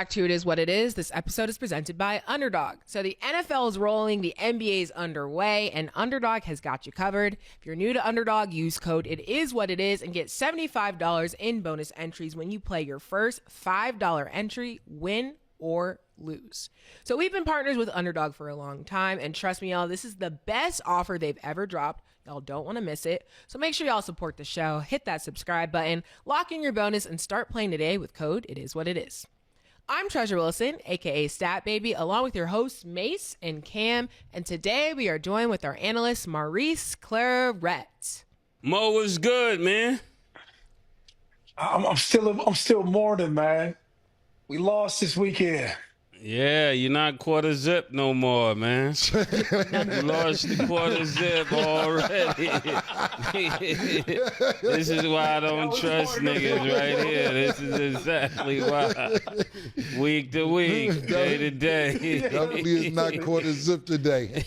back to It Is What It Is. This episode is presented by Underdog. So the NFL is rolling, the NBA is underway, and Underdog has got you covered. If you're new to Underdog, use code It Is What It Is and get $75 in bonus entries when you play your first $5 entry, win or lose. So we've been partners with Underdog for a long time, and trust me, y'all, this is the best offer they've ever dropped. Y'all don't want to miss it. So make sure y'all support the show, hit that subscribe button, lock in your bonus, and start playing today with code It Is What It Is. I'm Treasure Wilson, aka Stat Baby, along with your hosts Mace and Cam, and today we are joined with our analyst Maurice Clarett. Mo was good, man. I'm still mourning, man. We lost this weekend. Yeah, you're not quarter zip no more, man. You lost the quarter zip already. This is why I don't trust niggas right here. This is exactly why. Week to week, day to day. Definitely is not quarter zip today.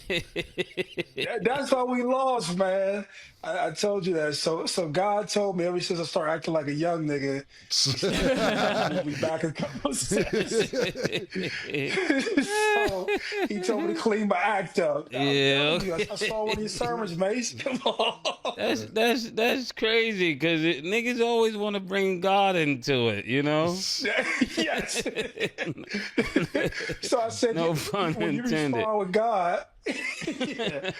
That's why we lost, man. I told you that. So God told me ever since I started acting like a young nigga, we'll be back in a couple of seconds. So he told me to clean my act up. Yeah. I saw one of your sermons, Mace. Come on. That's crazy because niggas always want to bring God into it, you know? Yes. So I said, No pun when you intended. respond with God, yeah.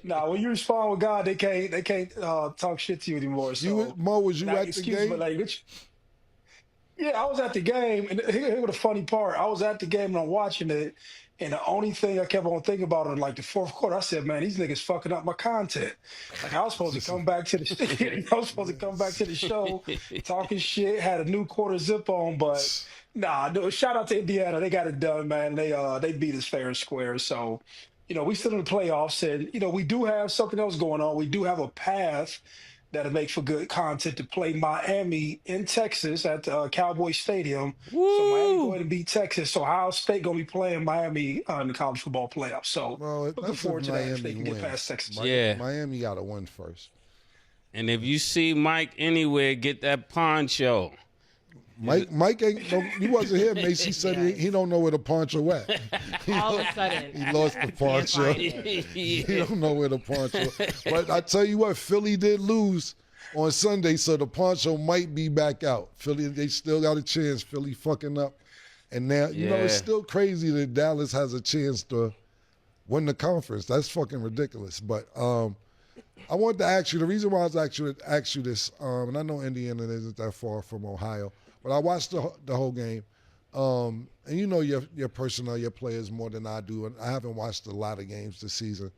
Nah, when you respond with God, they can't talk shit to you anymore. So Mo, was you at the excuse game? my language. Yeah, I was at the game, and here was the funny part. I was at the game and I'm watching it, and the only thing I kept on thinking about in like the fourth quarter, I said, "Man, these niggas fucking up my content." Like I was supposed to come back to the show, talking shit, had a new quarter zip on, but nah. No, shout out to Indiana, they got it done, man. They beat us fair and square. So, we still in the playoffs, and we do have something else going on. We do have a path that'll make for good content to play Miami in Texas at the Cowboy Stadium. Woo! So Miami going to beat Texas. So Ohio State going to be playing Miami in the college football playoffs. So looking forward to that if they can get past Texas. Yeah. Miami got to win first. And if you see Mike anywhere, get that poncho. Mike ain't. He wasn't here. Macy said he don't know where the poncho at. All of a sudden, He lost the poncho. He don't know where the poncho. But I tell you what, Philly did lose on Sunday, so the poncho might be back out. Philly, they still got a chance. Philly fucking up, and now it's still crazy that Dallas has a chance to win the conference. That's fucking ridiculous. But I wanted to ask you, the reason why I was actually ask you this, and I know Indiana isn't that far from Ohio, but I watched the whole game, and you know your personnel, your players more than I do, and I haven't watched a lot of games this season,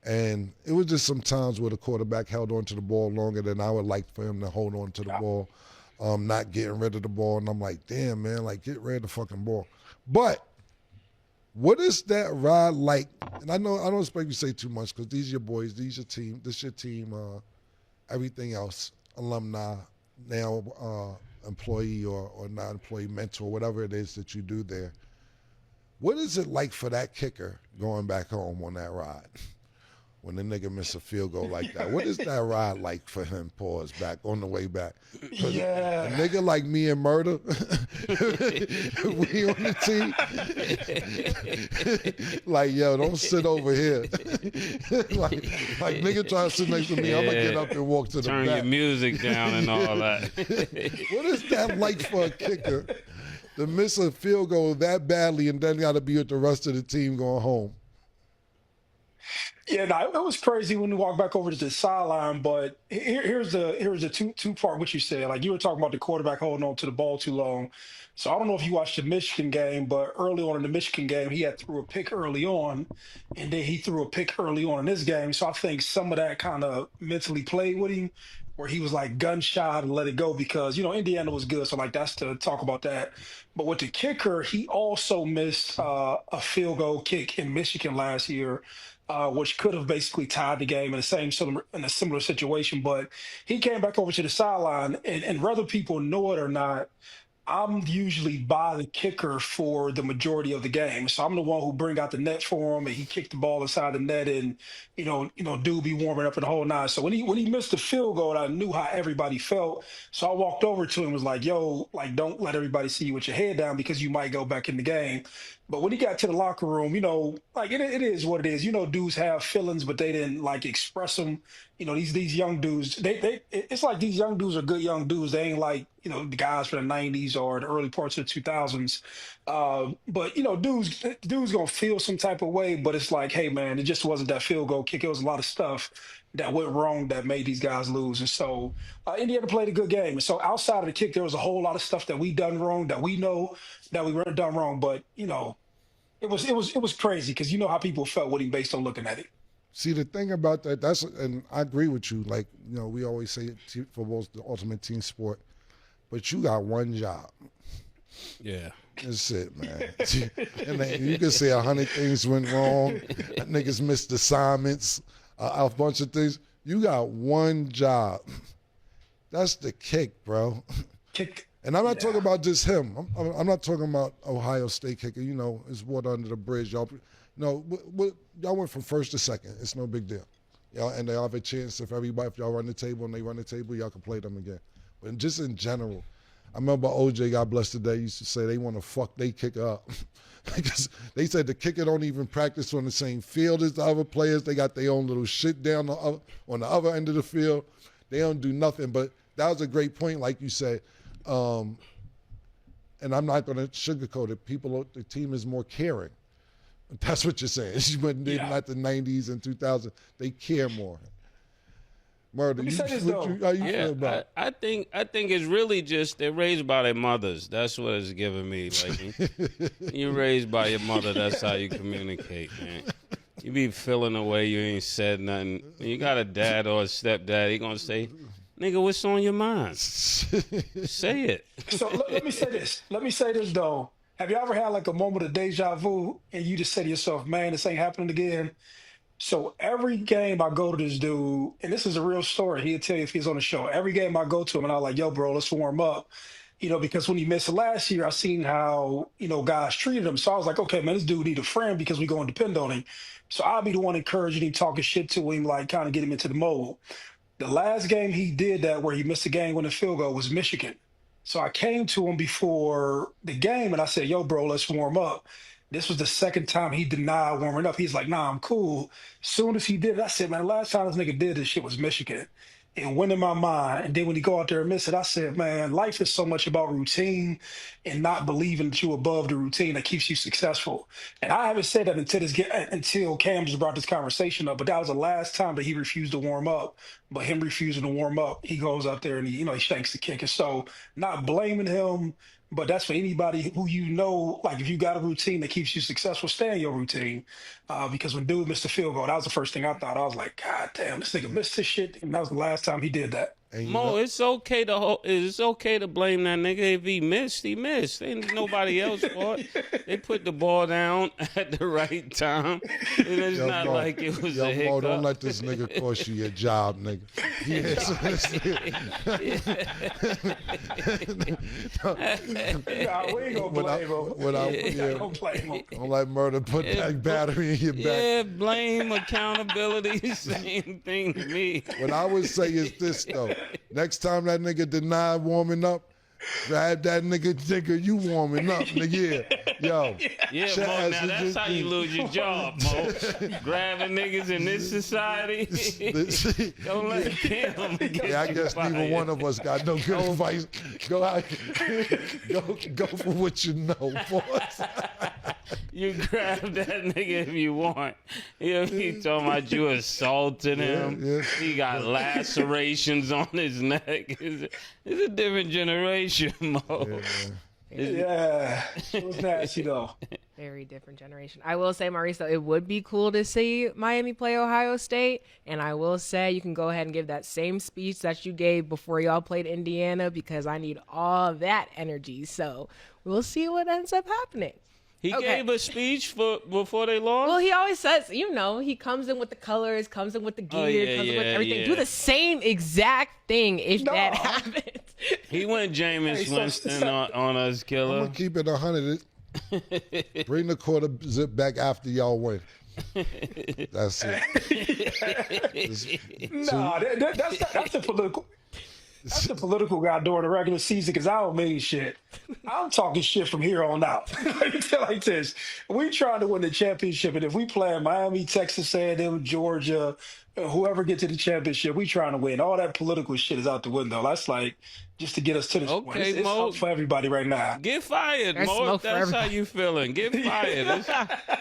and it was just some times where the quarterback held on to the ball longer than I would like for him to hold on to the ball, not getting rid of the ball, and I'm like, damn, man, like, get rid of the fucking ball. But what is that ride like? And I know I don't expect you to say too much because these are your boys, these your team, this your team, everything else, alumni, now employee or non-employee mentor, whatever it is that you do there. What is it like for that kicker going back home on that ride? When the nigga miss a field goal like that, what is that ride like for him? Pause back on the way back. Yeah, a nigga like me and Murder, we on the team. Like, yo, don't sit over here. like nigga trying to sit next to me, I'm gonna get up and walk to the Turn back. your music down and all that. What is that like for a kicker to miss a field goal that badly and then got to be with the rest of the team going home? Yeah, no, it was crazy when we walked back over to the sideline. But here's the two part what you said. Like you were talking about the quarterback holding on to the ball too long. So I don't know if you watched the Michigan game, but early on in the Michigan game, he had threw a pick early on, and then he threw a pick early on in this game. So I think some of that kind of mentally played with him, where he was like gun shy and let it go because Indiana was good. So like that's to talk about that. But with the kicker, he also missed a field goal kick in Michigan last year. Which could have basically tied the game in a similar situation. But he came back over to the sideline, and whether people know it or not, I'm usually by the kicker for the majority of the game. So I'm the one who bring out the net for him, and he kicked the ball inside the net, and dude be warming up in the whole nine. So when he missed the field goal, I knew how everybody felt. So I walked over to him and was like, "Yo, like don't let everybody see you with your head down because you might go back in the game." But when he got to the locker room, like it is what it is. Dudes have feelings, but they didn't like express them. These young dudes, it's like these young dudes are good young dudes. They ain't like, the guys from the 90s or the early parts of the 2000s. But dudes gonna feel some type of way, but it's like, hey man, it just wasn't that field goal kick. It was a lot of stuff that went wrong that made these guys lose. And so Indiana played a good game. And so outside of the kick, there was a whole lot of stuff that we done wrong, that we know that we weren't done wrong. But it was crazy because you know how people felt with him based on looking at it. See, the thing about that, and I agree with you. Like, we always say football's the ultimate team sport, but you got one job. Yeah. That's it, man. And then you can say 100 things went wrong. Niggas missed assignments, a bunch of things. You got one job. That's the kick, bro. Kick. And I'm not talking about just him. I'm not talking about Ohio State kicker. It's water under the bridge. Y'all went from first to second. It's no big deal. And they have a chance if y'all run the table and they run the table, y'all can play them again. But just in general, I remember OJ, God bless the day, used to say they want to fuck they kicker up. Because they said the kicker don't even practice on the same field as the other players. They got their own little shit down on the other end of the field. They don't do nothing. But that was a great point, like you said. And I'm not going to sugarcoat it. The team is more caring. That's what you're saying. When they're not the 90s and 2000s, they care more. Murder. How you feel about it? I think it's really just they're raised by their mothers. That's what it's giving me. Like you're raised by your mother. That's how you communicate, man. You be feeling away. You ain't said nothing. You got a dad or a stepdad. He gonna say, "Nigga, what's on your mind?" Say it. So let me say this. Let me say this though. Have you ever had like a moment of deja vu and you just say to yourself, man, this ain't happening again? So every game I go to this dude, and this is a real story, he'll tell you if he's on the show. Every game I go to him and I'm like, yo, bro, let's warm up. Because when he missed it last year, I seen how, guys treated him. So I was like, okay, man, this dude need a friend because we going to depend on him. So I'll be the one encouraging him, talking shit to him, like kind of get him into the mold. The last game he did that where he missed the game winning field goal was Michigan. So I came to him before the game and I said, yo, bro, let's warm up. This was the second time he denied warming up. He's like, nah, I'm cool. Soon as he did it, I said, man, last time this nigga did this shit was Michigan. It went in my mind. And then when he go out there and miss it, I said, man, life is so much about routine and not believing that you're above the routine that keeps you successful. And I haven't said that until Cam just brought this conversation up, but that was the last time that he refused to warm up. But him refusing to warm up, he goes out there and he shanks the kick. And so not blaming him, but that's for anybody who like if you got a routine that keeps you successful, stay in your routine. Because when dude missed the field goal, that was the first thing I thought. I was like, God damn, this nigga missed this shit. And that was the last time he did that. Mo, it's okay to blame that nigga. If he missed, he missed. Ain't nobody else fault. They put the ball down at the right time. And it's not Mo, like it was a hiccup. Mo, don't let this nigga cost you your job, nigga. Nah, we ain't gonna blame him. Don't let Murder put that battery in your back. Yeah, blame, accountability, same thing to me. What I would say is this, though. Next time that nigga deny warming up, grab that nigga, you warming up, nigga. Yo. Yeah, Mo, now that's how you lose your job, Mo. Grabbing niggas in this society. Don't let him get I guess neither one of us got no good advice. Go out, go for what you know, boys. You grab that nigga if you want. He talking about you assaulting him. Yeah. He got lacerations on his neck. It's a different generation, Mo. Yeah, it was nasty though. Very different generation. I will say, Maurice, though, it would be cool to see Miami play Ohio State. And I will say you can go ahead and give that same speech that you gave before y'all played Indiana because I need all that energy. So we'll see what ends up happening. He gave a speech before they lost? Well, he always says, he comes in with the colors, comes in with the gear, comes in with everything. Yeah. Do the same exact thing if that happens. He went Jameis Winston on us, I'm killer. gonna keep it 100. Bring the quarter zip back after y'all win. That's it. No, that's a political. That's the political guy during the regular season because I don't mean shit. I'm talking shit from here on out. Let me tell you like this: we trying to win the championship, and if we play in Miami, Texas A&M, Georgia, whoever gets to the championship, we trying to win. All that political shit is out the window. That's like just to get us to this point. It's up for everybody right now. Get fired, There's Mo. smoke for That's how everybody. you feeling. Get fired.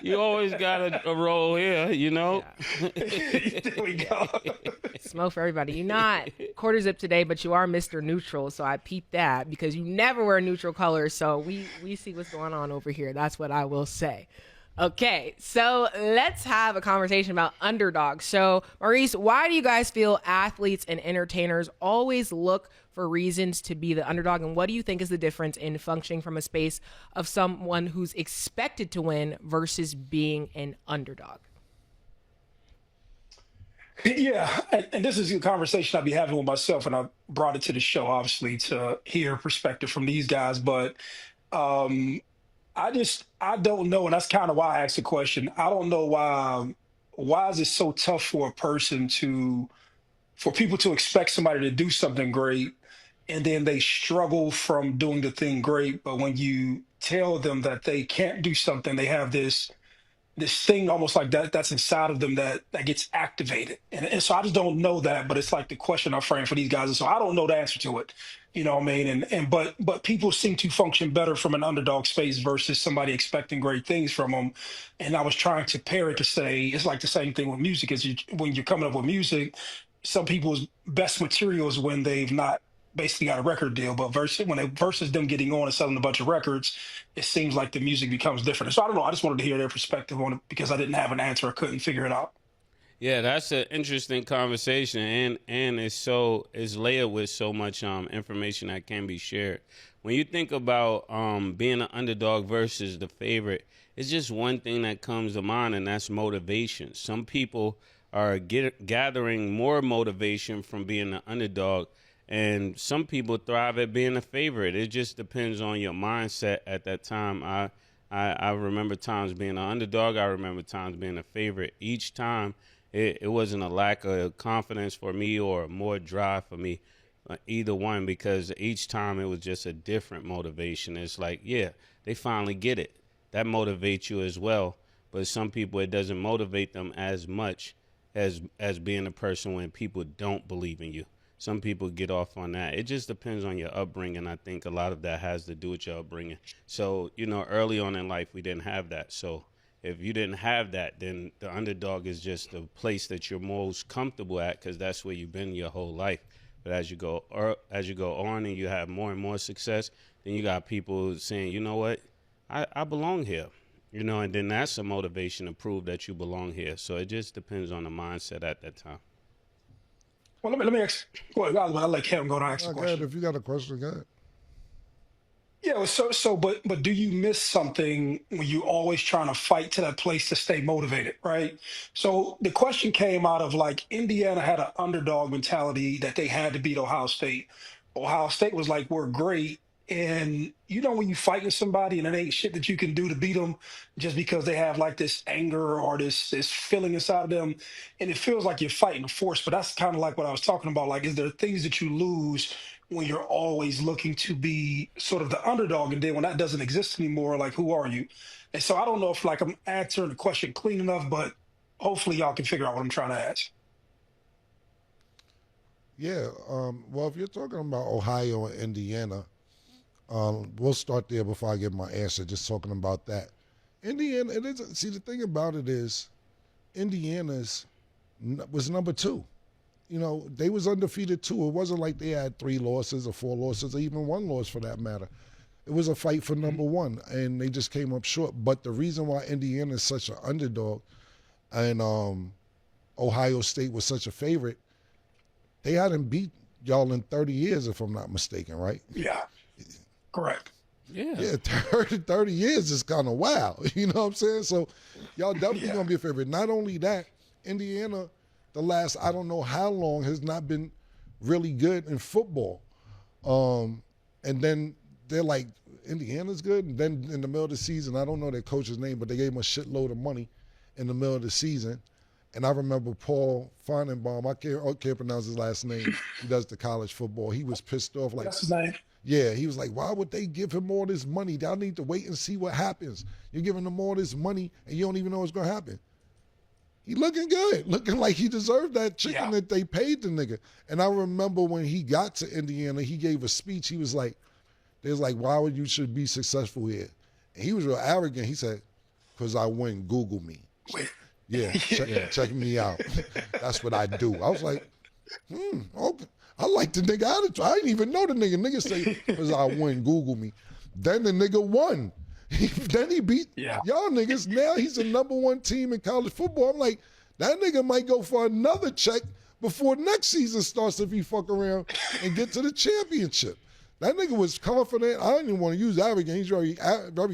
You always got a role here, you know? There we go. Smoke for everybody. You're not quarter zip today, but you are Mr. Neutral. So I peeped that because you never wear neutral colors. So we see what's going on over here. That's what I will say. Okay, so let's have a conversation about underdogs. So, Maurice, why do you guys feel athletes and entertainers always look for reasons to be the underdog? And what do you think is the difference in functioning from a space of someone who's expected to win versus being an underdog? Yeah, and this is a conversation I'll be having with myself, and I brought it to the show, obviously, to hear perspective from these guys. But I don't know, and that's kind of why I asked the question. I don't know why is it so tough for a person for people to expect somebody to do something great, and then they struggle from doing the thing great. But when you tell them that they can't do something, they have this thing almost like that's inside of them that gets activated. And so I just don't know that, but it's like the question I frame for these guys. And so I don't know the answer to it. You know what I mean? But people seem to function better from an underdog space versus somebody expecting great things from them. And I was trying to pair it to say it's like the same thing with music is when you're coming up with music, some people's best material is when they've not basically got a record deal, but versus them getting on and selling a bunch of records, it seems like the music becomes different. So I don't know. I just wanted to hear their perspective on it because I didn't have an answer. I couldn't figure it out. Yeah, that's an interesting conversation, and it's layered with so much information that can be shared. When you think about being an underdog versus the favorite, it's just one thing that comes to mind, and that's motivation. Some people are gathering more motivation from being an underdog, and some people thrive at being a favorite. It just depends on your mindset at that time. I remember times being an underdog. I remember times being a favorite. Each time, it wasn't a lack of confidence for me or more drive for me, either one, because each time it was just a different motivation. It's like, yeah, they finally get it. That motivates you as well. But some people, it doesn't motivate them as much as being a person when people don't believe in you. Some people get off on that. It just depends on your upbringing. I think a lot of that has to do with your upbringing. So, early on in life, we didn't have that. So if you didn't have that, then the underdog is just the place that you're most comfortable at because that's where you've been your whole life. But as you go on and you have more and more success, then you got people saying, you know what, I belong here. And then that's a motivation to prove that you belong here. So it just depends on the mindset at that time. Well, let me ask. Well, I'll let Cam go and ask the Go question. ahead. If you got a question, go ahead. Yeah, well, but do you miss something when you always trying to fight to that place to stay motivated, right? So the question came out of like Indiana had an underdog mentality that they had to beat Ohio State. Ohio State was like, we're great. And when you fighting somebody and it ain't shit that you can do to beat them just because they have like this anger or this feeling inside of them. And it feels like you're fighting a force, but that's kind of like what I was talking about. Like, is there things that you lose when you're always looking to be sort of the underdog? And then when that doesn't exist anymore, like, who are you? And so I don't know if like I'm answering the question clean enough, but hopefully y'all can figure out what I'm trying to ask. Yeah. Well, if you're talking about Ohio and Indiana, we'll start there before I give my answer, just talking about that. Indiana, see, the thing about it is Indiana's was number 2. They was undefeated too. It wasn't like they had 3 losses or 4 losses or even 1 loss for that matter. It was a fight for number 1, and they just came up short. But the reason why Indiana is such an underdog and Ohio State was such a favorite, they hadn't beat y'all in 30 years, if I'm not mistaken, right? Yeah, correct. Yeah, 30 years is kind of wild. You know what I'm saying? So y'all definitely going to be a favorite. Not only that, Indiana, the last I don't know how long, has not been really good in football. And then they're like, Indiana's good. And then in the middle of the season, I don't know their coach's name, but they gave him a shitload of money in the middle of the season. And I remember Paul Feinbaum, I can't pronounce his last name. He does the college football. He was pissed off. Like, That's his name. Yeah, he was like, why would they give him all this money? Y'all need to wait and see what happens. You're giving them all this money, and you don't even know what's going to happen. He looking good, looking like he deserved that chicken that they paid the nigga. And I remember when he got to Indiana, he gave a speech. He was like, why would you should be successful here? And he was real arrogant. He said, because I win, Google me. Wait. Yeah, check me out. That's what I do. I was like, okay. I like the nigga attitude. I didn't even know the nigga. Nigga say, because I win, Google me. Then the nigga won. Then he beat y'all niggas. Now he's the #1 team in college football. I'm like, that nigga might go for another check before next season starts if he fuck around and get to the championship. That nigga was confident. I didn't even want to use arrogant. He's very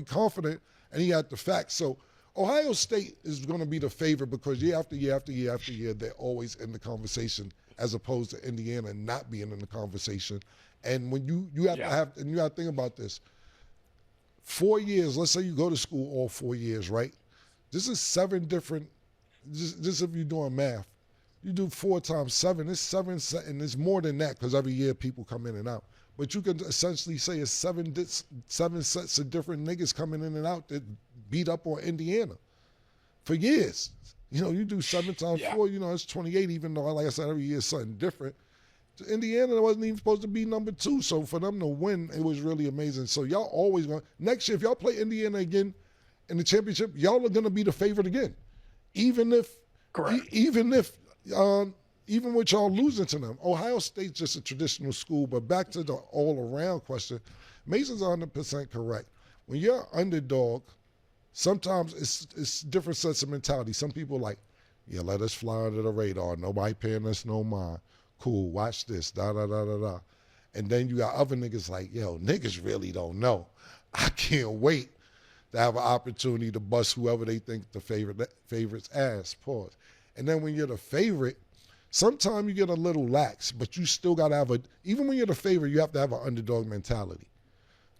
confident, and he had the facts. So Ohio State is going to be the favorite because year after year after year after year, they're always in the conversation, as opposed to Indiana not being in the conversation. And when you have to think about this. 4 years, let's say you go to school all 4 years, right? This is 7 different, just if you're doing math, you do 4 times 7, it's 7, and it's more than that because every year people come in and out. But you can essentially say it's 7 sets of different niggas coming in and out that beat up on Indiana for years. You know, you do 7 times 4, you know, it's 28, even though, like I said, every year is something different. Indiana wasn't even supposed to be #2, so for them to win, it was really amazing. So y'all always going next year, if y'all play Indiana again in the championship, y'all are going to be the favorite again, even with y'all losing to them. Ohio State's just a traditional school, but back to the all-around question, Mason's 100% correct. When you're an underdog, sometimes it's different sets of mentality. Some people like, let us fly under the radar. Nobody paying us no mind. Cool, watch this, da-da-da-da-da. And then you got other niggas like, niggas really don't know. I can't wait to have an opportunity to bust whoever they think the favorite's ass, pause. And then when you're the favorite, sometimes you get a little lax, but you still got to have even when you're the favorite, you have to have an underdog mentality.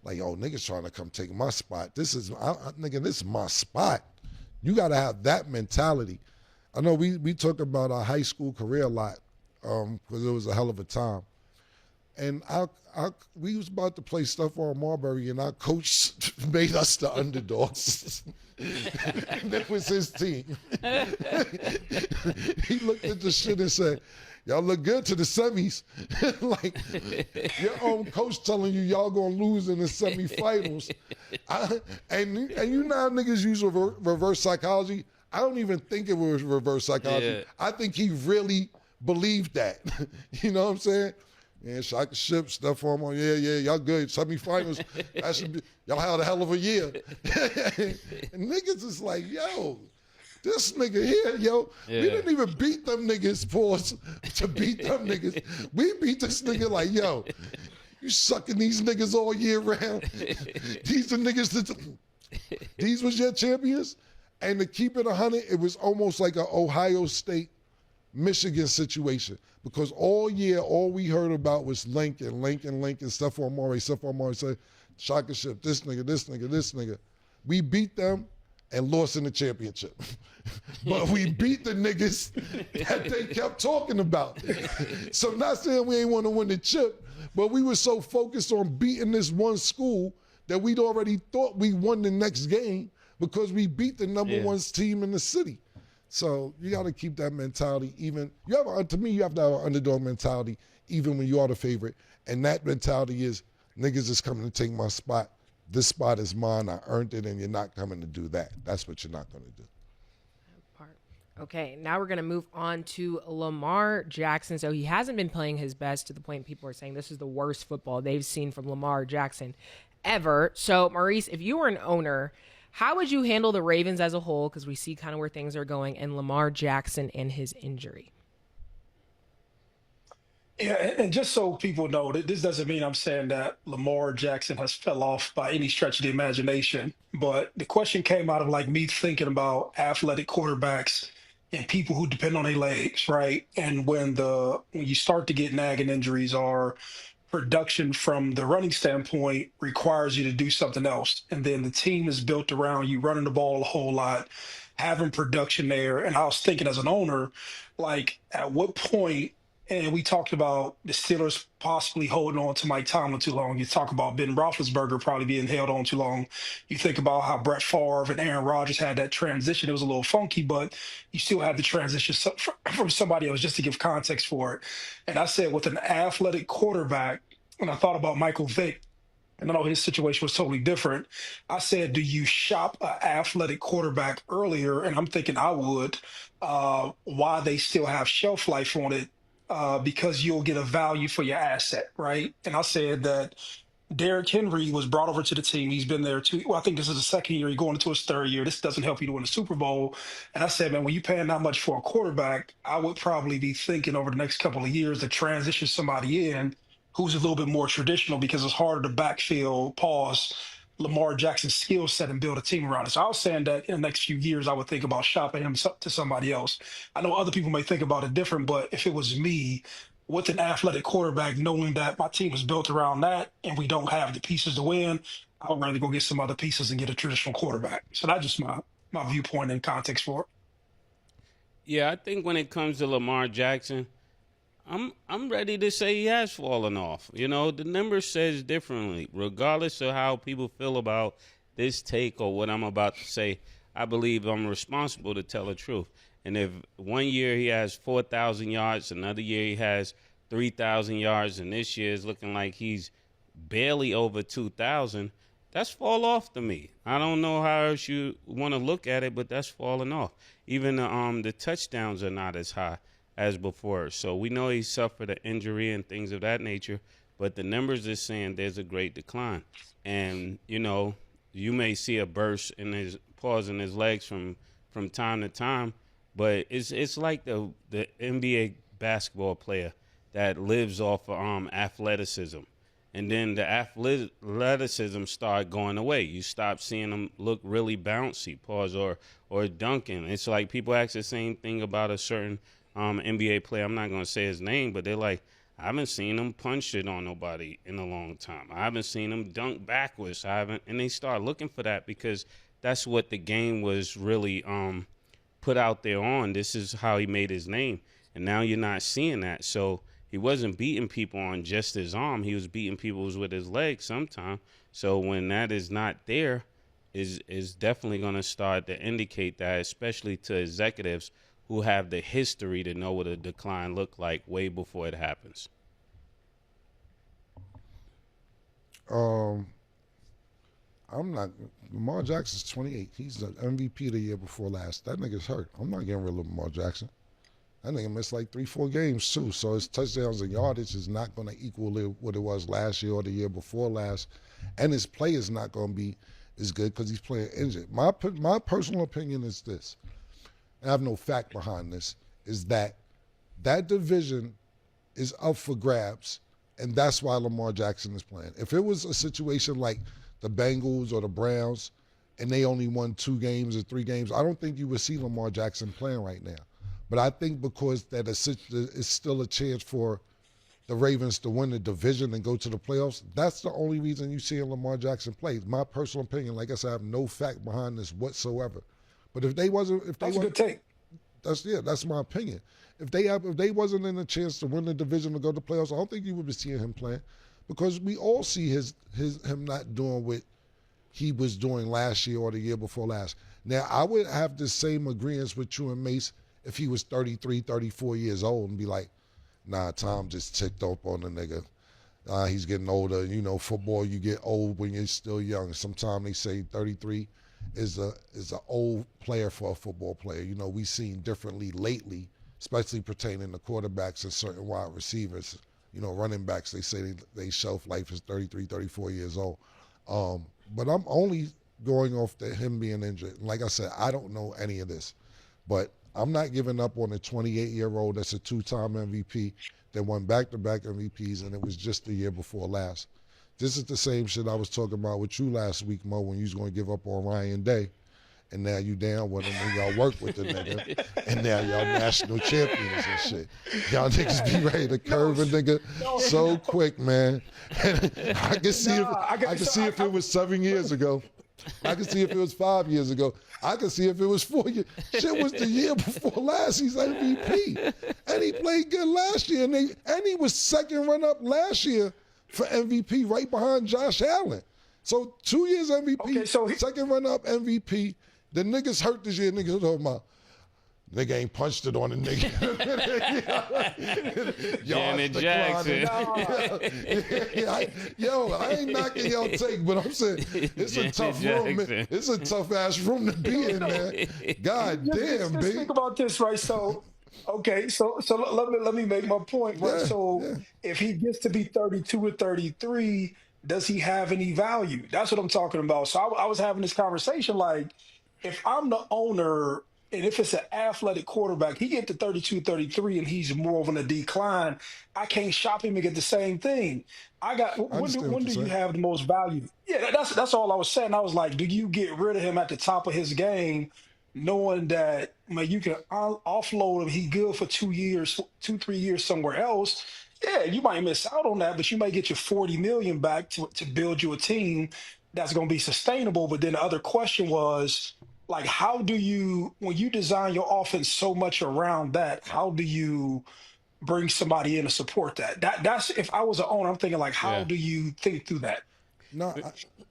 Like, niggas trying to come take my spot. This is my spot. You got to have that mentality. I know we talk about our high school career a lot, because it was a hell of a time. And we was about to play stuff on Marbury, and our coach made us the underdogs. And that was his team. He looked at the shit and said, y'all look good to the semis. Like, your own coach telling you y'all gonna lose in the semifinals. And you know how niggas use reverse psychology? I don't even think it was reverse psychology. Yeah. I think he really believed that. You know what I'm saying? Yeah, Shaka Ship, stuff for him. Yeah, y'all good. Semifinals. That should be, y'all had a hell of a year. And niggas is like, yo, this nigga here, we didn't even beat them niggas, pause, to beat them niggas. We beat this nigga like, you sucking these niggas all year round. These are niggas these was your champions? And to keep it 100, it was almost like an Ohio State Michigan situation, because all year, all we heard about was Lincoln, stuff on Murray, said, Shaka Ship, this nigga. We beat them and lost in the championship. But we beat the niggas that they kept talking about. So not saying we ain't want to win the chip, but we were so focused on beating this one school that we'd already thought we won the next game because we beat the #1 team in the city. So you got to keep that mentality. To me, you have to have an underdog mentality, even when you are the favorite. And that mentality is, niggas is coming to take my spot. This spot is mine. I earned it, and you're not coming to do that. That's what you're not going to do. Okay, now we're going to move on to Lamar Jackson. So he hasn't been playing his best, to the point people are saying this is the worst football they've seen from Lamar Jackson ever. So, Maurice, if you were an owner, how would you handle the Ravens as a whole, because we see kind of where things are going, and Lamar Jackson and his injury? Yeah, and just so people know, that this doesn't mean I'm saying that Lamar Jackson has fell off by any stretch of the imagination. But the question came out of like me thinking about athletic quarterbacks and people who depend on their legs, right? And when you start to get nagging injuries, or production from the running standpoint requires you to do something else. And then the team is built around you running the ball a whole lot, having production there. And I was thinking as an owner, like at what point, and we talked about the Steelers possibly holding on to Mike Tomlin too long. You talk about Ben Roethlisberger probably being held on too long. You think about how Brett Favre and Aaron Rodgers had that transition. It was a little funky, but you still had the transition from somebody else just to give context for it. And I said with an athletic quarterback, and I thought about Michael Vick, and I know his situation was totally different. I said, do you shop an athletic quarterback earlier? And I'm thinking I would, why they still have shelf life on it, because you'll get a value for your asset, right? And I said that Derrick Henry was brought over to the team. He's been there I think this is the second year. He's going into his third year. This doesn't help you to win a Super Bowl. And I said, man, when you're paying that much for a quarterback, I would probably be thinking over the next couple of years to transition somebody in who's a little bit more traditional because it's harder to backfill, Lamar Jackson's skill set and build a team around it. So I was saying that in the next few years, I would think about shopping him to somebody else. I know other people may think about it different, but if it was me with an athletic quarterback, knowing that my team is built around that and we don't have the pieces to win, I would rather go get some other pieces and get a traditional quarterback. So that's just my viewpoint and context for it. Yeah, I think when it comes to Lamar Jackson, I'm ready to say he has fallen off. You know, the number says differently. Regardless of how people feel about this take or what I'm about to say, I believe I'm responsible to tell the truth. And if one year he has 4,000 yards, another year he has 3,000 yards, and this year is looking like he's barely over 2,000, that's fall off to me. I don't know how else you want to look at it, but that's falling off. Even the touchdowns are not as high as before. So we know he suffered an injury and things of that nature, but the numbers are saying there's a great decline. And, you know, you may see a burst in his pause in his legs from time to time, but it's like the NBA basketball player that lives off of athleticism. And then the athleticism started going away. You stop seeing them look really bouncy, pause, or dunking. It's like people ask the same thing about a certain NBA player. I'm not going to say his name, but they're like, I haven't seen him punch it on nobody in a long time. I haven't seen him dunk backwards. And they start looking for that because that's what the game was really put out there on. This is how he made his name. And now you're not seeing that. So he wasn't beating people on just his arm. He was beating people with his legs sometimes. So when that is not there, is definitely going to start to indicate that, especially to executives who have the history to know what a decline look like way before it happens. I'm not. Lamar Jackson's 28. He's the MVP the year before last. That nigga's hurt. I'm not getting rid of Lamar Jackson. That nigga missed like 3-4 games too. So his touchdowns and yardage is not going to equal what it was last year or the year before last, and his play is not going to be as good because he's playing injured. My personal opinion is this. I have no fact behind this, is that division is up for grabs, and that's why Lamar Jackson is playing. If it was a situation like the Bengals or the Browns, and they only won 2 games or 3 games, I don't think you would see Lamar Jackson playing right now. But I think because that is still a chance for the Ravens to win the division and go to the playoffs, that's the only reason you see Lamar Jackson play. My personal opinion, like I said, I have no fact behind this whatsoever. But that's a good take. That's my opinion. If they wasn't in a chance to win the division or go to the playoffs, I don't think you would be seeing him playing, because we all see him not doing what he was doing last year or the year before last. Now, I would have the same agreement with you and Mace if he was 33, 34 years old and be like, nah, Tom just ticked up on the nigga. He's getting older. You know, football, you get old when you're still young. Sometimes they say 33 is an old player for a football player. You know, we've seen differently lately, especially pertaining to quarterbacks and certain wide receivers. You know, running backs, they say they shelf life is 33, 34 years old. But I'm only going off him being injured. Like I said, I don't know any of this. But I'm not giving up on a 28-year-old that's a 2-time MVP that won back-to-back MVPs, and it was just the year before last. This is the same shit I was talking about with you last week, Mo, when you was going to give up on Ryan Day. and now you down with him and y'all work with the nigga, and now y'all national champions and shit. Y'all niggas be ready to curve a nigga so quick, man. I can see if it was 7 years ago. I can see if it was 5 years ago. I can see if it was 4 years. Shit was the year before last. He's MVP. And he played good last year. And he was second run-up last year for MVP right behind Josh Allen. So 2 years MVP, okay, second run-up MVP. The niggas hurt this year. Niggas talking about, nigga ain't punched it on a nigga. Janet Jackson. Yo, I ain't knocking y'all take, but I'm saying it's a tough room. It's a tough ass room to be in, man. God damn, baby. Think about this, right? So, okay, so let me make my point. Right? So, if he gets to be 32 or 33, does he have any value? That's what I'm talking about. So I was having this conversation like, if I'm the owner. And if it's an athletic quarterback, he get to 32, 33, and he's more of on a decline. I can't shop him and get the same thing. When do you have the most value? Yeah, that's all I was saying. I was like, do you get rid of him at the top of his game, knowing that you can offload him? He good for 2 years, 3 years somewhere else. Yeah, you might miss out on that, but you might get your $40 million back to build you a team that's going to be sustainable. But then the other question was, like, how do you, when you design your offense so much around that, how do you bring somebody in to support that? That's if I was an owner, I'm thinking like, how do you think through that? No,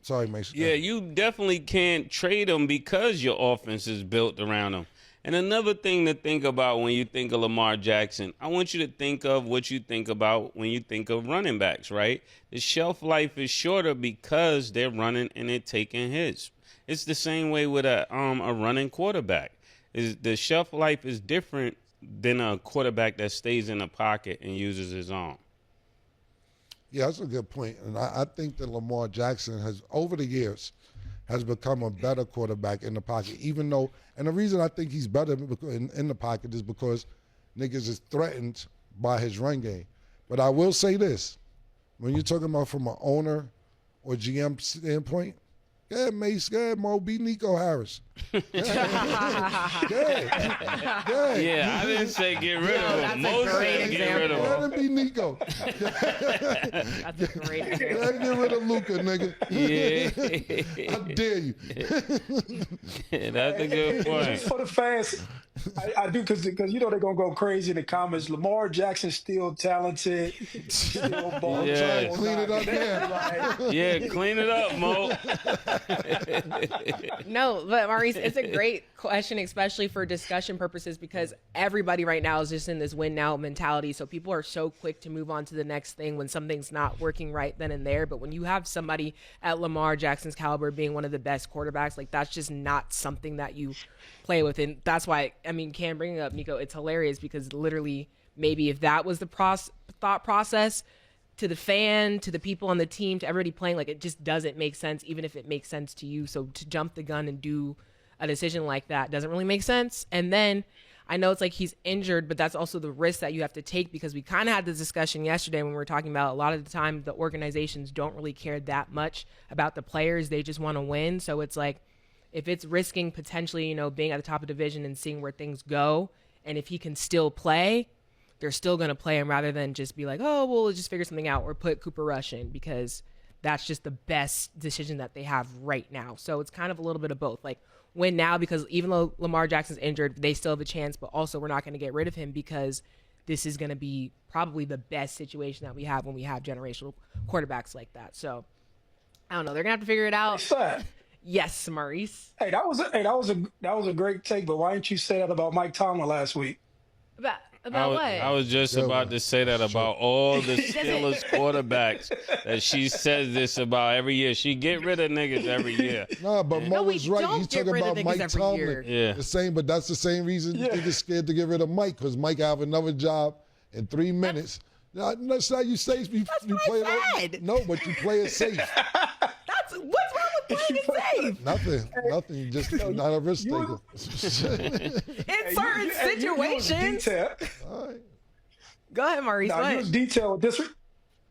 sorry, Mason. Yeah, you definitely can't trade them because your offense is built around them. And another thing to think about when you think of Lamar Jackson, I want you to think of what you think about when you think of running backs, right? The shelf life is shorter because they're running and they're taking hits. It's the same way with a running quarterback. The shelf life is different than a quarterback that stays in the pocket and uses his arm. Yeah, that's a good point. And I think that Lamar Jackson has, over the years, has become a better quarterback in the pocket, even though, and the reason I think he's better in the pocket is because niggas is threatened by his run game. But I will say this, when you're talking about from an owner or GM standpoint, go ahead, Mace. Go ahead, Mo. Be Nico Harris. Go ahead. Yeah, I didn't say get rid of him. Mo said get rid of him. Let him be Nico. That's a great example. Let him get rid of Luka, nigga. Yeah. I dare you. Yeah, that's a good point. Just for the fans, I do, because you know they're going to go crazy in the comments. Lamar Jackson's still talented. Still ball. Yeah. Clean it up now. Yeah, clean it up, Mo. No, but Maurice, it's a great question, especially for discussion purposes, because everybody right now is just in this win now mentality. So people are so quick to move on to the next thing when something's not working right then and there. But when you have somebody at Lamar Jackson's caliber being one of the best quarterbacks, like, that's just not something that you play with. And that's why, I mean, Cam bringing up Nico, it's hilarious because literally maybe if that was the thought process to the fan, to the people on the team, to everybody playing, like, it just doesn't make sense, even if it makes sense to you. So to jump the gun and do a decision like that doesn't really make sense. And then I know it's like he's injured, but that's also the risk that you have to take, because we kind of had this discussion yesterday when we were talking about a lot of the time the organizations don't really care that much about the players. They just want to win. So it's like, if it's risking potentially, you know, being at the top of the division and seeing where things go, and if he can still play, they're still going to play him rather than just be like, oh, well, let's just figure something out or put Cooper Rush in, because that's just the best decision that they have right now. So it's kind of a little bit of both. Like, win now because even though Lamar Jackson's injured, they still have a chance, but also we're not going to get rid of him because this is going to be probably the best situation that we have when we have generational quarterbacks like that. So I don't know. They're going to have to figure it out. Yes, Maurice. Hey, that was a great take, but why didn't you say that about Mike Tomlin last week? About what? I was just about to say that about all the Steelers quarterbacks that she says this about every year. She get rid of niggas every year. Nah, but Mo was right. He's talking about Mike Tomlin. Yeah. The same, but that's the same reason you think he's scared to get rid of Mike, because Mike have another job in 3 minutes. That's how you say you play it. No, but you play it safe. What's wrong with playing it safe? Nothing. Just not a risk taker. In certain situations. All right. Go ahead, Maurice. You was detailed with this.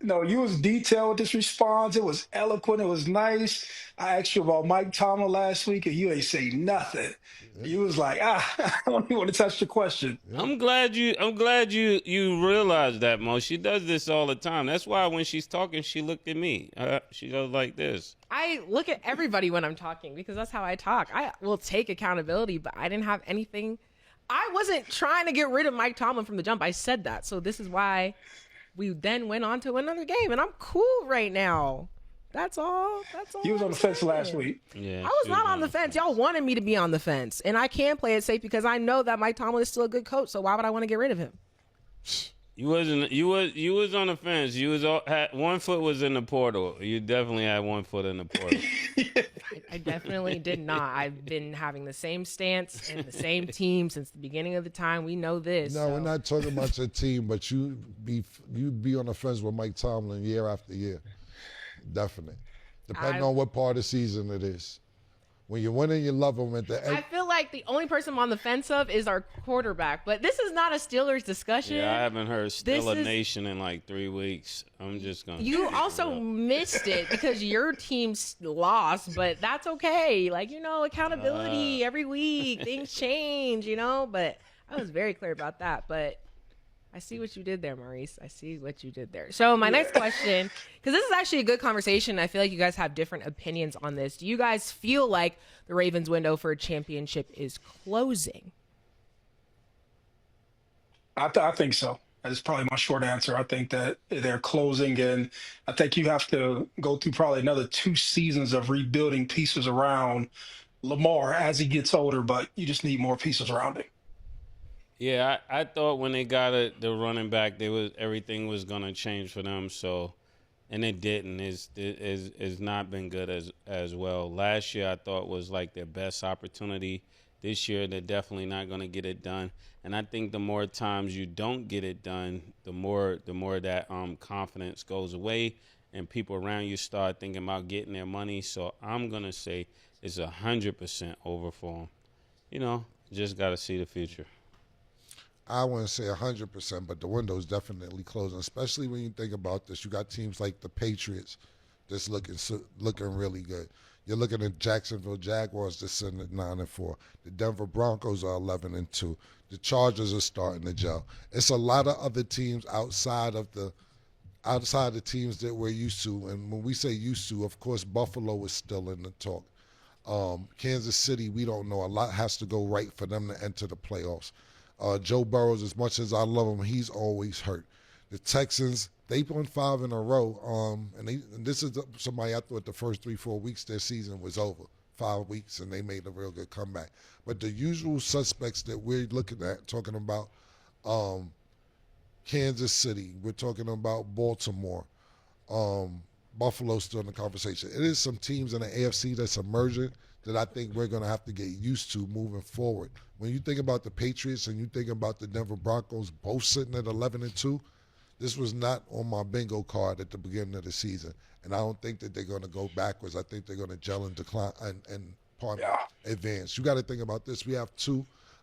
No, you was detailed with this response. It was eloquent. It was nice. I asked you about Mike Tomlin last week, and you ain't say nothing. You was like, I don't even want to touch the question. I'm glad you realized that, Mo. She does this all the time. That's why when she's talking, she looked at me. She goes like this. I look at everybody when I'm talking because that's how I talk. I will take accountability, but I didn't have anything. I wasn't trying to get rid of Mike Tomlin from the jump. I said that. So this is why we then went on to another game, and I'm cool right now. That's all. You was on the fence last week. Yeah, I was not on the fence. Y'all wanted me to be on the fence, and I can play it safe because I know that Mike Tomlin is still a good coach. So why would I want to get rid of him? You wasn't. You was on the fence. You was had, one foot was in the portal. You definitely had one foot in the portal. I definitely did not. I've been having the same stance and the same team since the beginning of the time. We know this. No, we're not talking about your team, but you'd be on the fence with Mike Tomlin year after year. Definitely. Depending on what part of the season it is. When you're winning, you love them at the end. I feel like the only person I'm on the fence of is our quarterback, but this is not a Steelers discussion. Yeah, I haven't heard Steeler Nation in like 3 weeks. I'm just going to. You also missed it because your team lost, but that's okay. Like, accountability every week. Things change, but I was very clear about that. But I see what you did there, Maurice. I see what you did there. So my next question, because this is actually a good conversation. I feel like you guys have different opinions on this. Do you guys feel like the Ravens' window for a championship is closing? I think so. That's probably my short answer. I think that they're closing, and I think you have to go through probably another 2 seasons of rebuilding pieces around Lamar as he gets older, but you just need more pieces around him. Yeah, I thought when they got the running back, everything was gonna change for them. So, and it didn't. It's not been good as well. Last year I thought was like their best opportunity. This year they're definitely not gonna get it done. And I think the more times you don't get it done, the more that confidence goes away, and people around you start thinking about getting their money. So I'm gonna say it's 100% over for them. Just gotta see the future. I wouldn't say 100%, but the window's definitely closing, especially when you think about this. You got teams like the Patriots that's looking really good. You're looking at Jacksonville Jaguars that's sitting at 9-4. The Denver Broncos are 11-2. The Chargers are starting to gel. It's a lot of other teams outside the teams that we're used to. And when we say used to, of course, Buffalo is still in the talk. Kansas City, we don't know. A lot has to go right for them to enter the playoffs. Joe Burrows, as much as I love him, he's always hurt. The Texans, they've won 5 in a row, and this is somebody I thought the first 3-4 weeks their season was over. 5 weeks, and they made a real good comeback. But the usual suspects that we're looking at, talking about Kansas City, we're talking about Baltimore, Buffalo's still in the conversation. It is some teams in the AFC that's emerging that I think we're going to have to get used to moving forward. When you think about the Patriots and you think about the Denver Broncos both sitting at 11-2, this was not on my bingo card at the beginning of the season. And I don't think that they're going to go backwards. I think they're going to gel and decline and advance. You got to think about this. We have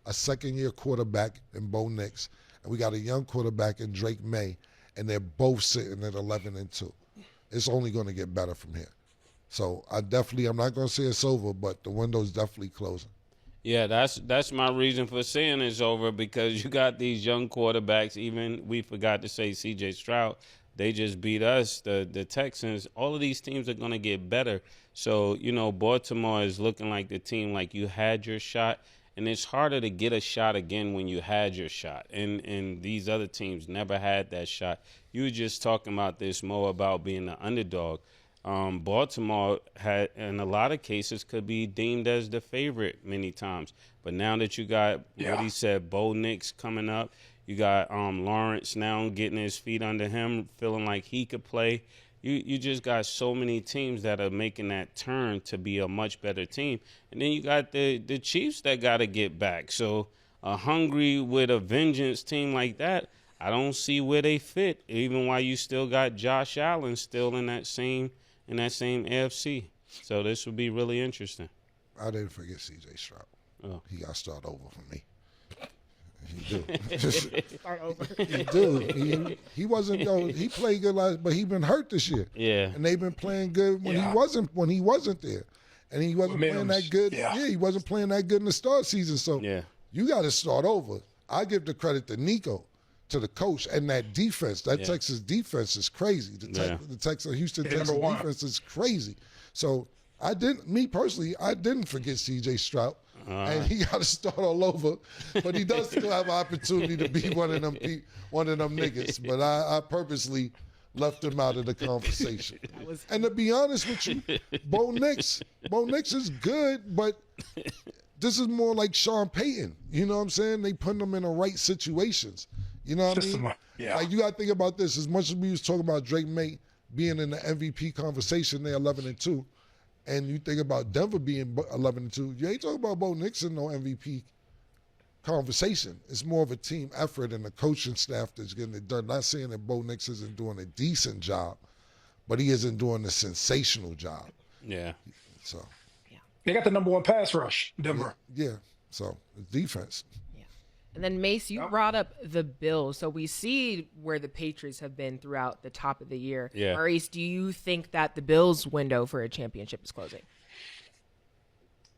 a second-year quarterback in Bo Nix, and we got a young quarterback in Drake May, and they're both sitting at 11-2. It's only going to get better from here. So I'm not going to say it's over, but the window's definitely closing. Yeah, that's my reason for saying it's over, because you got these young quarterbacks. Even we forgot to say C.J. Stroud. They just beat us, the Texans. All of these teams are going to get better. So, Baltimore is looking like the team like you had your shot, and it's harder to get a shot again when you had your shot. And these other teams never had that shot. You were just talking about this more about being the underdog. Baltimore had, in a lot of cases, could be deemed as the favorite many times. But now that you got, what he said, Bo Nix coming up, you got Lawrence now getting his feet under him, feeling like he could play. You just got so many teams that are making that turn to be a much better team. And then you got the Chiefs that got to get back. So a hungry with a vengeance team like that, I don't see where they fit, even while you still got Josh Allen still in that same AFC. So this would be really interesting. I didn't forget C.J. Stroud. Oh. He got to start over for me. He do. Start over. He do. He wasn't though. He played good but he been hurt this year. Yeah. And they've been playing good when he wasn't there. And he wasn't playing that good. Yeah, he wasn't playing that good in the start season. So you got to start over. I give the credit to Nico, to the coach, and that defense. That Texas defense is crazy. The Houston Texas defense is crazy. So I didn't forget C.J. Stroud. And he got to start all over, but he does still have an opportunity to be one of them niggas. But I purposely left him out of the conversation. And to be honest with you, Bo Nix is good, but this is more like Sean Payton. You know what I'm saying? They put him in the right situations. You know what I mean? Yeah. Like, you got to think about this. As much as we was talking about Drake May being in the MVP conversation, they're 11-2. And you think about Denver being 11-2, you ain't talking about Bo Nix in no MVP conversation. It's more of a team effort and the coaching staff that's getting it done. Not saying that Bo Nix isn't doing a decent job, but he isn't doing a sensational job. Yeah. So. They got the number 1 pass rush, Denver. Yeah. So, defense. And then, Mace, you brought up the Bills. So we see where the Patriots have been throughout the top of the year. Yeah. Maurice, do you think that the Bills' window for a championship is closing?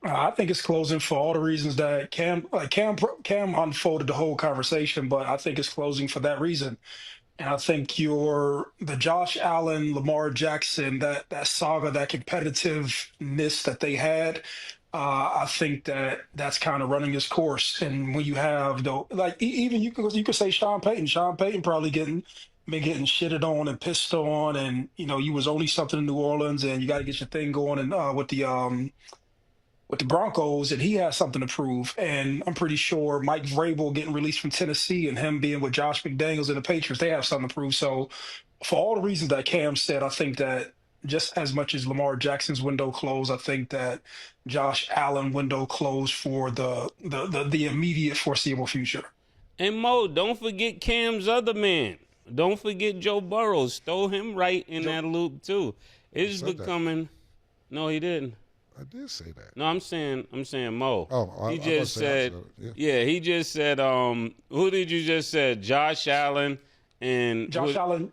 I think it's closing for all the reasons that Cam unfolded the whole conversation, but I think it's closing for that reason. And I think the Josh Allen, Lamar Jackson, that saga, that competitiveness that they had, I think that's kind of running its course. And when you have even you could say Sean Payton probably been getting shitted on and pissed on, and you was only something in New Orleans, and you got to get your thing going and with the Broncos, and he has something to prove. And I'm pretty sure Mike Vrabel getting released from Tennessee and him being with Josh McDaniels and the Patriots, they have something to prove. So for all the reasons that Cam said, I think that just as much as Lamar Jackson's window closed, I think that Josh Allen window closed for the immediate foreseeable future. And Mo, don't forget Cam's other man. Don't forget Joe Burrow. Throw him right in that loop too. It's becoming. No, he didn't. I did say that. No, I'm saying Mo. Oh, he just said. He just said. Who did you just say? Josh Allen and Allen.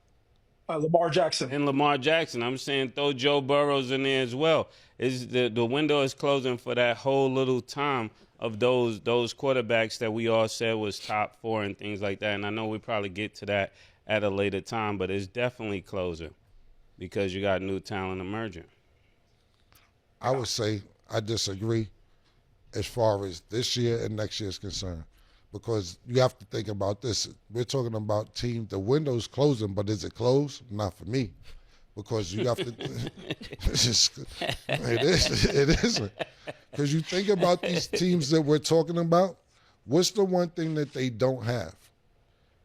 Lamar Jackson. And Lamar Jackson. I'm saying throw Joe Burrows in there as well. The window is closing for that whole little time of those quarterbacks that we all said was top 4 and things like that. And I know we probably get to that at a later time, but it's definitely closing because you got new talent emerging. I would say I disagree as far as this year and next year is concerned. Because you have to think about this. We're talking about team. The window's closing, but is it closed? Not for me, because you have to. It isn't. Because you think about these teams that we're talking about. What's the one thing that they don't have?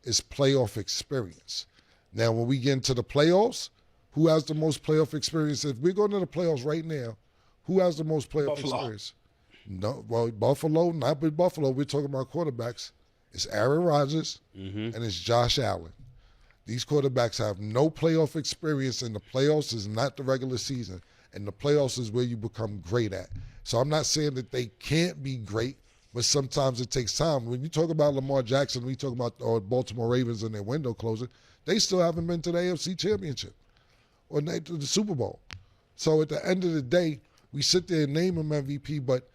Is playoff experience. Now, when we get into the playoffs, who has the most playoff experience? If we're going to the playoffs right now, who has the most playoff experience? No, well, Buffalo, not with Buffalo. We're talking about quarterbacks. It's Aaron Rodgers and it's Josh Allen. These quarterbacks have no playoff experience, and the playoffs is not the regular season. And the playoffs is where you become great at. So I'm not saying that they can't be great, but sometimes it takes time. When you talk about Lamar Jackson, when you talk about Baltimore Ravens and their window closing, they still haven't been to the AFC Championship or to the Super Bowl. So at the end of the day, we sit there and name him MVP, but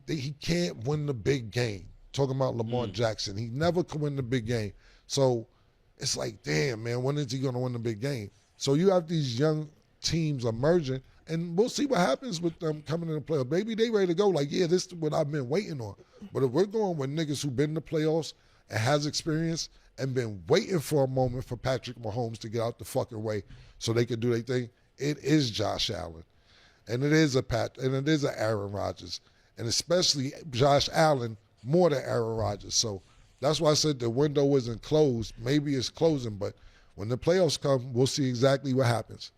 he can't win the big game. Talking about Lamar Jackson. He never can win the big game. So it's like, damn, man, when is he going to win the big game? So you have these young teams emerging, and we'll see what happens with them coming in the playoffs. Maybe they ready to go like, yeah, this is what I've been waiting on. But if we're going with niggas who've been in the playoffs and has experience and been waiting for a moment for Patrick Mahomes to get out the fucking way so they can do their thing, it is Josh Allen. And it is an Aaron Rodgers. And especially Josh Allen more than Aaron Rodgers. So that's why I said the window isn't closed. Maybe it's closing, but when the playoffs come, we'll see exactly what happens.